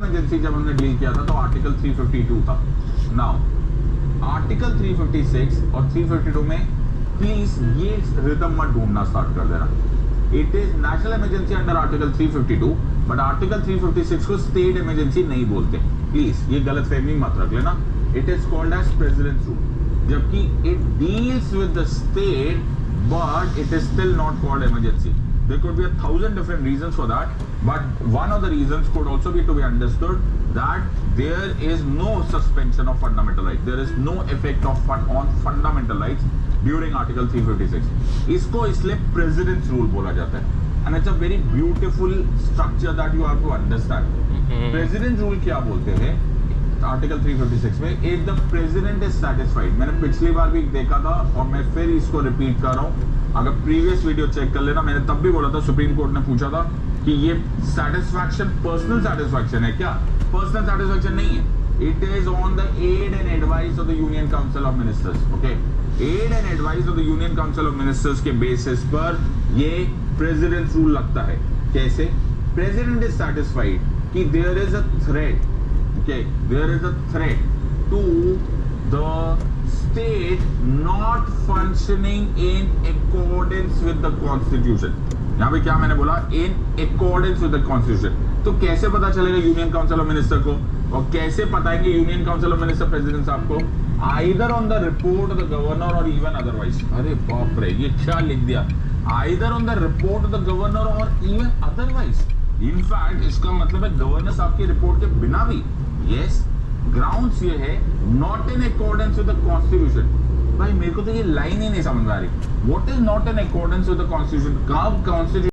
Emergency जब हमने deal किया था तो आर्टिकल 352 था। नाउ आर्टिकल 356 और 352 में प्लीज ये रिदम मत ढूंढना स्टार्ट कर देना। It is national emergency under article 352, but article 356 को स्टेट इमरजेंसी नहीं बोलते। प्लीज ये गलत फहमी मत रख लेना। It is called as president's rule, जबकि it deals with the state but it is still not called emergency. There could be 1,000 different reasons for that, but one of the reasons could also be to be understood that there is no suspension of fundamental rights. There is no effect of on fundamental rights during Article 356. इसको इसलिए President's Rule बोला जाता है, and it's a very beautiful structure that you have to understand. President's Rule क्या बोलते हैं Article 356 में? If the President is satisfied, मैंने पिछली बार भी देखा था और मैं फिर इसको रिपीट कर रहा हूँ। अगर प्रीवियस वीडियो चेक कर लेना, मैंने तब भी बोला था, सुप्रीम कोर्ट ने पूछा था कि ये सेटिस्फैक्शन पर्सनल सेटिस्फैक्शन है क्या? पर्सनल सेटिस्फैक्शन नहीं है। It is on the aid and advice of the union council of ministers. Okay, aid and advice of the union council of ministers के बेसिस पर ये प्रेसिडेंट रूल लगता है। कैसे? प्रेसिडेंट इज सेटिस्फाइड कि there is a threat, okay, there is a threat to the state not functioning in accordance with the constitution। यहाँ पे क्या मैंने बोला? in accordance with the constitution। तो कैसे पता चलेगा यूनियन काउंसिल ऑफ मिनिस्टर को, और कैसे बताएंगे union council of minister president साहब को? either on the report of the governor or even otherwise। अरे बाप रे, ये क्या लिख दिया? either on the report of the governor or even otherwise। in fact इसका मतलब है गवर्नर साहब की रिपोर्ट के बिना भी। yes, ग्राउंड्स ये है not in accordance with the constitution. भाई मेरे को तो ये लाइन ही नहीं समझ आ रही। What is not in accordance with the constitution? कब कॉन्स्टिट्यूशन